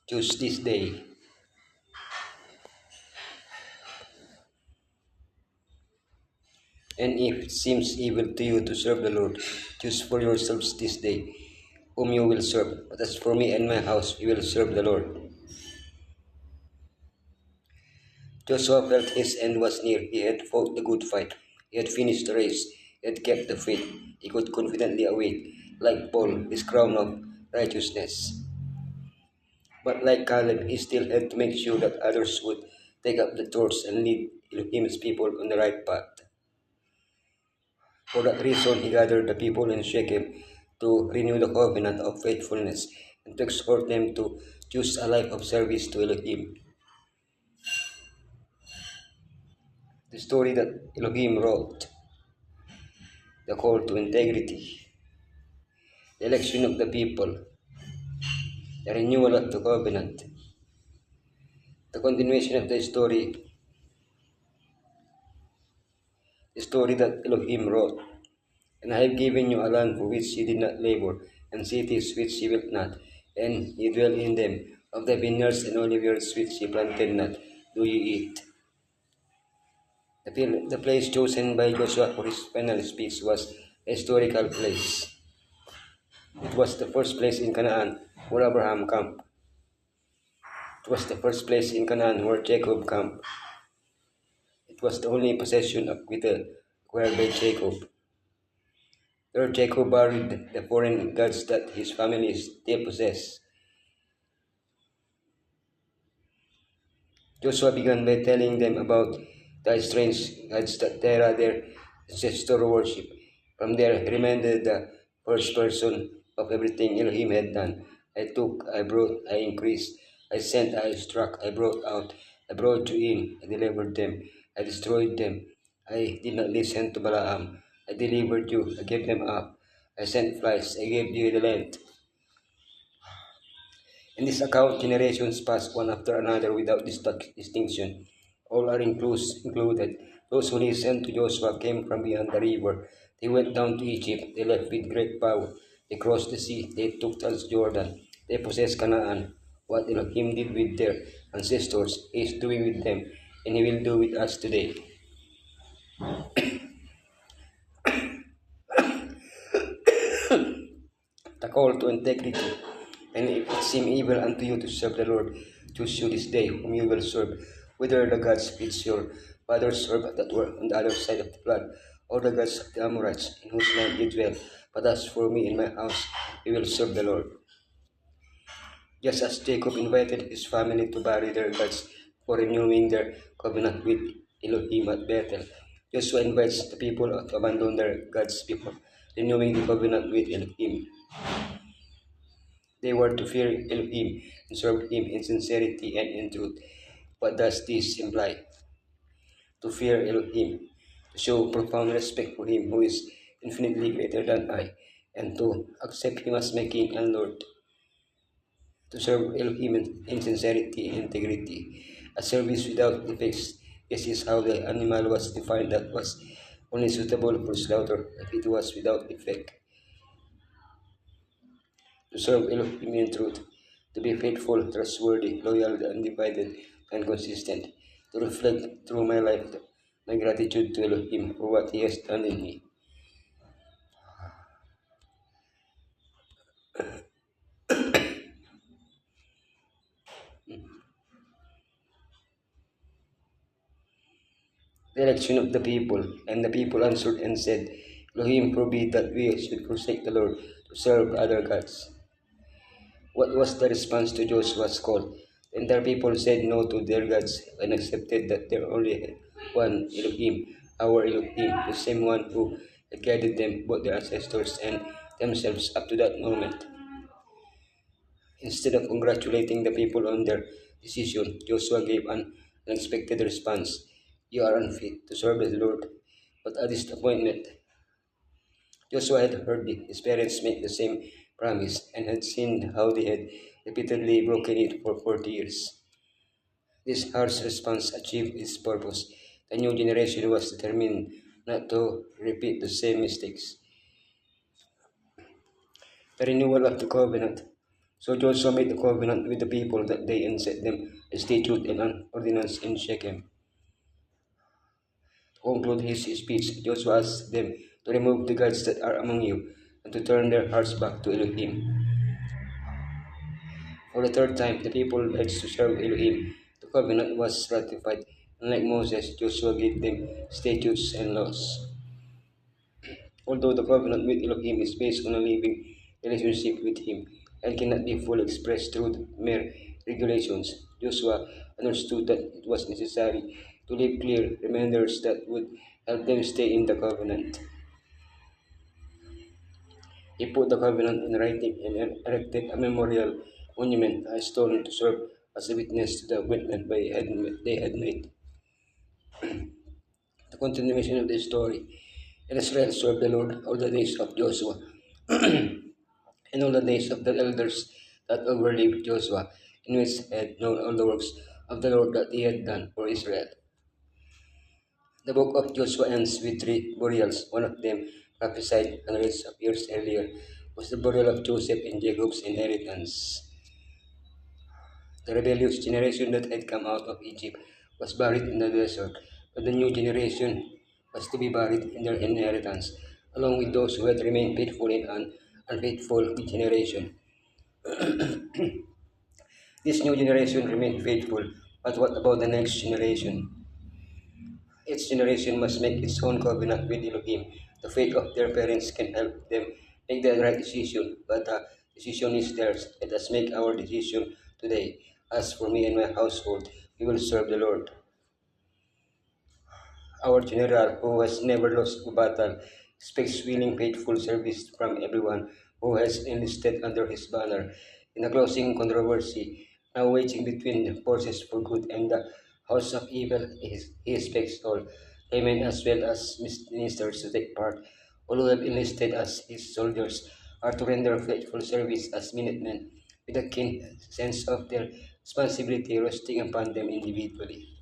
Choose this day. And if it seems evil to you to serve the Lord, choose for yourselves this day whom you will serve. But as for me and my house, we will serve the Lord. Joshua felt his end was near. He had fought the good fight. He had finished the race. He had kept the faith. He could confidently await, like Paul, his crown of righteousness. But like Caleb, he still had to make sure that others would take up the torch and lead Elohim's people on the right path. For that reason, he gathered the people in Shechem to renew the covenant of faithfulness and to exhort them to choose a life of service to Elohim. The story that Elohim wrote, the call to integrity, the election of the people, the renewal of the covenant, the continuation of the story that Elohim wrote. And I have given you a land for which ye did not labor, and cities which ye built not, and ye dwell in them. Of the vineyards and oliveyards which ye planted not, do ye eat. The place chosen by Joshua for his final speech was a historical place. It was the first place in Canaan where Abraham camped. It was the first place in Canaan where Jacob camped. It was the only possession of Bethel acquired by Jacob. There Jacob buried the foreign gods that his family still possessed. Joshua began by telling them about the strange gods that Terah, their ancestor, worship. From there, he reminded the first person of everything Elohim had done. I took, I brought, I increased, I sent, I struck, I brought out, I brought you in, I delivered them, I destroyed them. I did not listen to Balaam, I delivered you, I gave them up. I sent flies, I gave you the land. In this account, generations pass one after another without distinction. All are included. Those who listened to Joshua came from beyond the river. They went down to Egypt. They left with great power. They crossed the sea. They took Jordan. They possessed Canaan. What Elohim did with their ancestors, He is doing with them, and He will do with us today. The call to integrity. And if it seem evil unto you to serve the Lord, choose you this day whom you will serve, whether the gods which your fathers served that were on the other side of the flood, or the gods of the Amorites in whose land ye dwell. But as for me and my house, we will serve the Lord. Just as Jacob invited his family to bury their gods for renewing their covenant with Elohim at Bethel, Joshua invites the people to abandon their gods before renewing the covenant with Elohim. They were to fear Elohim and serve Him in sincerity and in truth. What does this imply? To fear Elohim, to show profound respect for Him who is infinitely greater than I, and to accept Him as my King and Lord. To serve Elohim in sincerity and integrity, a service without defects. This is how the animal was defined that was only suitable for slaughter if it was without defect. To serve Elohim in truth, to be faithful, trustworthy, loyal, undivided, and consistent, to reflect through my life my gratitude to Elohim for what He has done in me. The election of the people, and the people answered and said, Elohim forbid that we should forsake the Lord to serve other gods. What was the response to Joshua's call? The entire people said no to their gods and accepted that there only had one Elohim, our Elohim, the same one who had guided them, both their ancestors and themselves up to that moment. Instead of congratulating the people on their decision, Joshua gave an unexpected response. You are unfit to serve the Lord. What a disappointment. Joshua had heard his parents make the same promise and had seen how they had repeatedly broken it for 40 years. This harsh response achieved its purpose. The new generation was determined not to repeat the same mistakes. The renewal of the covenant. So Joshua made a covenant with the people that day and set them a statute and an ordinance in Shechem. To conclude his speech, Joshua asked them to remove the gods that are among you and to turn their hearts back to Elohim. For the third time, the people pledged to serve Elohim. The covenant was ratified, and like Moses, Joshua gave them statutes and laws. Although the covenant with Elohim is based on a living relationship with Him and cannot be fully expressed through mere regulations, Joshua understood that it was necessary to leave clear reminders that would help them stay in the covenant. He put the covenant in writing and erected a memorial monument, a stone to serve as a witness to the commitment they had made. The continuation of the story. And Israel served the Lord all the days of Joshua and all the days of the elders that overlived Joshua, in which had known all the works of the Lord that he had done for Israel. The book of Joshua ends with three burials. One of them, prophesied hundreds of years earlier, was the burial of Joseph in Jacob's inheritance. The rebellious generation that had come out of Egypt was buried in the desert, but the new generation was to be buried in their inheritance, along with those who had remained faithful in an unfaithful generation. This new generation remained faithful, but what about the next generation? Each generation must make its own covenant with Elohim. The faith of their parents can help them make the right decision, but the decision is theirs. Let us make our decision today. As for me and my household, we will serve the Lord. Our general, who has never lost a battle, expects willing, faithful service from everyone who has enlisted under his banner. In the closing controversy, now waging between the forces for good and the house of evil, he expects all, laymen as well as ministers, to take part. All who have enlisted as his soldiers are to render faithful service as minutemen, with a keen sense of their responsibility resting upon them individually.